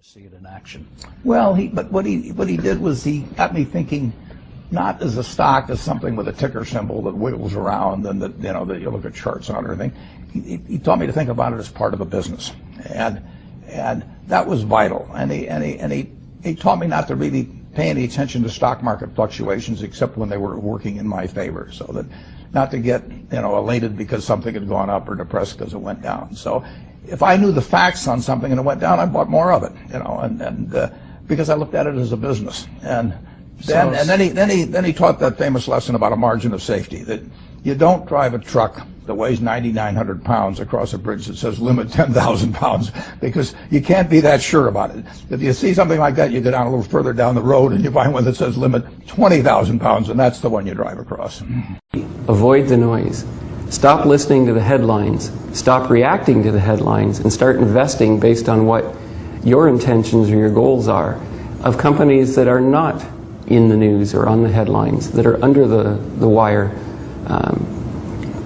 See it in action. Well, but what he did was he got me thinking, not as a stock as something with a ticker symbol that wiggles around and that that you look at charts on or anything. He taught me to think about it as part of a business, and that was vital. And he taught me not to really pay any attention to stock market fluctuations except when they were working in my favor, so that not to get elated because something had gone up or depressed because it went down. So if I knew the facts on something and it went down, I bought more of it, and because I looked at it as a business. And then he taught that famous lesson about a margin of safety, that you don't drive a truck that weighs 9,900 pounds across a bridge that says limit 10,000 pounds, because you can't be that sure about it. If you see something like that, you go down a little further down the road and you find one that says limit 20,000 pounds, and that's the one you drive across. Avoid the noise. Stop listening to the headlines, stop reacting to the headlines, and start investing based on what your intentions or your goals are, of companies that are not in the news or on the headlines, that are under the wire.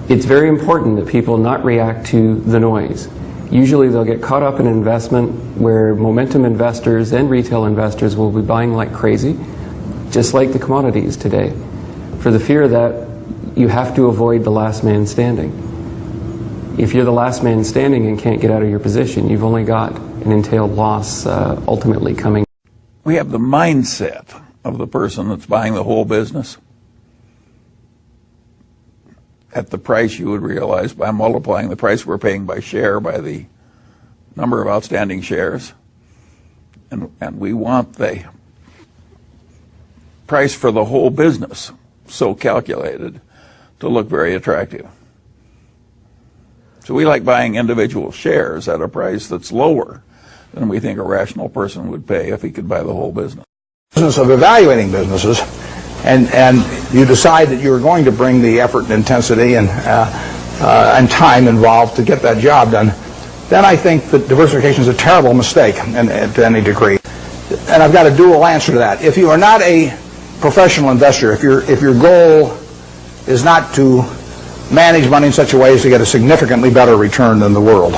It's very important that people not react to the noise. Usually they'll get caught up in an investment where momentum investors and retail investors will be buying like crazy, just like the commodities today, for the fear that you have to avoid the last man standing. If you're the last man standing and can't get out of your position, you've only got an entailed loss ultimately coming. We have the mindset of the person that's buying the whole business at the price you would realize by multiplying the price we're paying by share by the number of outstanding shares. And we want the price for the whole business so calculated to look very attractive. So we like buying individual shares at a price that's lower than we think a rational person would pay if he could buy the whole business. Business of evaluating businesses, and you decide that you're going to bring the effort and intensity and time involved to get that job done, then I think that diversification is a terrible mistake to any degree. And I've got a dual answer to that. If you are not a professional investor, if your goal is not to manage money in such a way as to get a significantly better return than the world,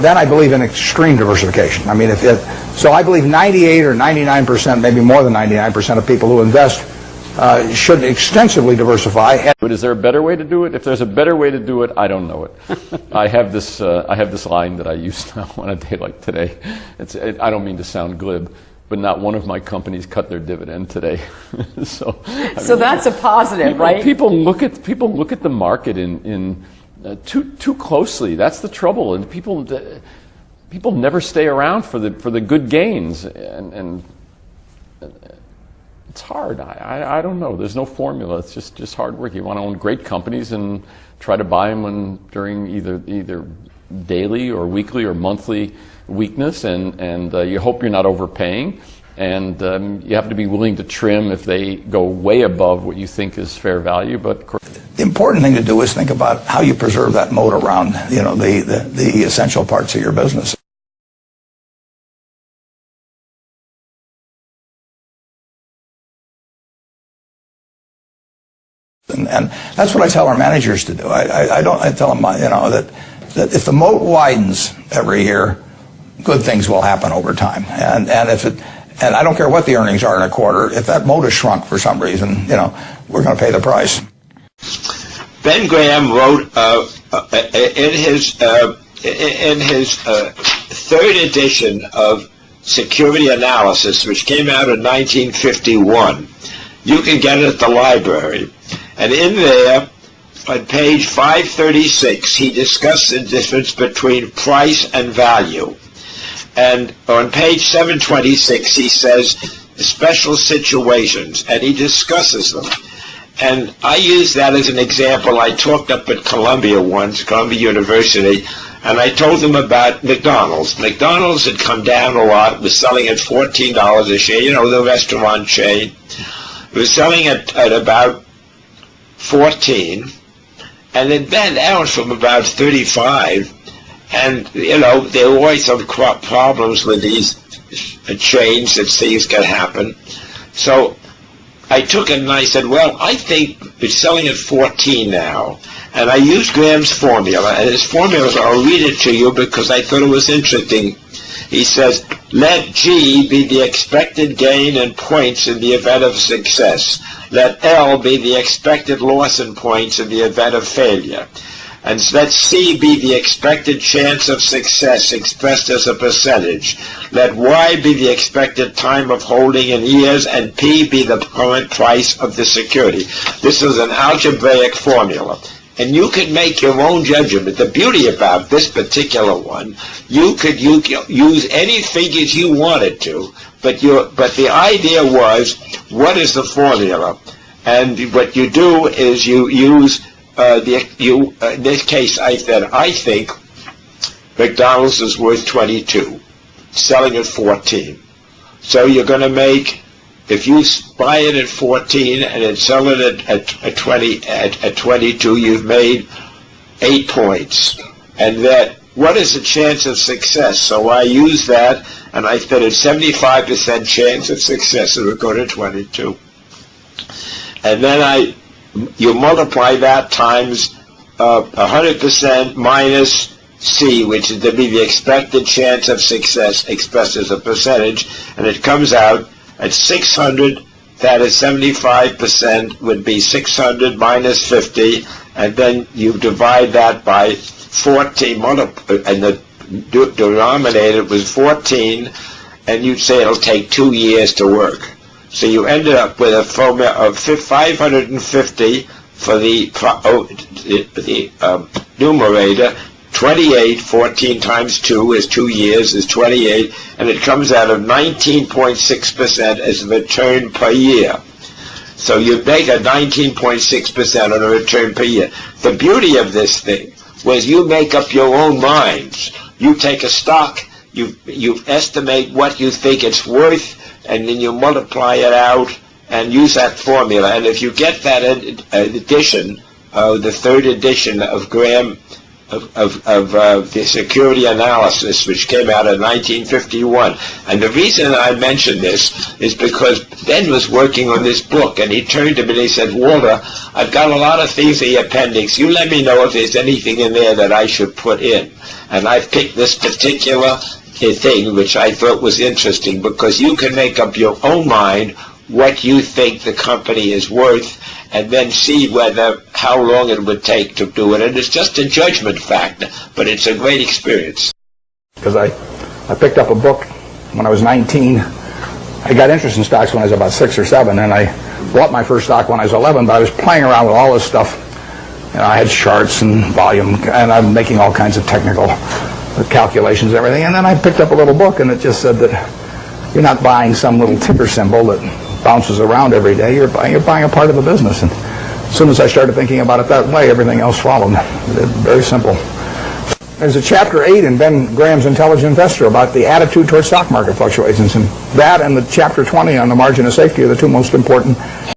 then I believe in extreme diversification. I mean, so I believe 98 or 99%, maybe more than 99% of people who invest should extensively diversify. But is there a better way to do it? If there's a better way to do it, I don't know it. I have this line that I use now on a day like today. I don't mean to sound glib, but not one of my companies cut their dividend today. So that's a positive, right? People look at the market in too closely. That's the trouble, and people never stay around for the good gains, and it's hard. I don't know. There's no formula. It's just hard work. You want to own great companies and try to buy them during either daily or weekly or monthly weakness, and you hope you're not overpaying, and you have to be willing to trim if they go way above what you think is fair value. But the important thing to do is think about how you preserve that moat around the essential parts of your business. And that's what I tell our managers to do. I tell them that if the moat widens every year, good things will happen over time. And I don't care what the earnings are in a quarter, if that moat is shrunk for some reason, we're going to pay the price. Ben Graham wrote in his third edition of Security Analysis, which came out in 1951. You can get it at the library. And in there, on page 536, he discussed the difference between price and value. And on page 726, he says special situations, and he discusses them. And I use that as an example. I talked up at Columbia University, and I told them about McDonald's. McDonald's had come down a lot. It was selling at $14 a share, the restaurant chain. It was selling at about 14, and it went down from about 35. And, there were always some problems with these chains that things can happen. So I took it and I said, well, I think it's selling at 14 now. And I used Graham's formula, and his formula, I'll read it to you because I thought it was interesting. He says, let G be the expected gain in points in the event of success. Let L be the expected loss in points in the event of failure. And let C be the expected chance of success expressed as a percentage. Let Y be the expected time of holding in years, and P be the current price of the security. This is an algebraic formula. And you could make your own judgment. The beauty about this particular one, you could use any figures you wanted to, but the idea was, what is the formula? And what you do is you use in this case, I think McDonald's is worth 22, selling at 14. So you're going to make, if you buy it at 14 and then sell it at 22, you've made 8 points. And that, what is the chance of success? So I use that, and I said a 75% chance of success. It would go to 22. And then you multiply that times 100% minus C, which is to be the expected chance of success expressed as a percentage, and it comes out at 600. That is 75% would be 600 minus 50, and then you divide that by 14, and the denominator was 14, and you'd say it'll take 2 years to work. So you ended up with a formula of 550 for the numerator, 28, 14 times 2 is 2 years, is 28, and it comes out of 19.6% as a return per year. So you make a 19.6% on a return per year. The beauty of this thing was you make up your own minds. You take a stock, you estimate what you think it's worth, and then you multiply it out and use that formula. And if you get that edition, the third edition of Graham, of the security analysis, which came out in 1951. And the reason I mention this is because Ben was working on this book, and he turned to me and he said, Walter, I've got a lot of things in the appendix. You let me know if there's anything in there that I should put in. And I picked this particular thing, which I thought was interesting, because you can make up your own mind what you think the company is worth, and then see how long it would take to do it. And it's just a judgment factor, but it's a great experience. Because I picked up a book when I was 19. I got interested in stocks when I was about 6 or 7, and I bought my first stock when I was 11, but I was playing around with all this stuff. You know, I had charts and volume, and I'm making all kinds of technical calculations and everything. And then I picked up a little book, and it just said that you're not buying some little ticker symbol that bounces around every day. You're buying a part of a business. And as soon as I started thinking about it that way, everything else followed. Very simple. There's a chapter 8 in Ben Graham's Intelligent Investor about the attitude towards stock market fluctuations, and that and the chapter 20 on the margin of safety are the two most important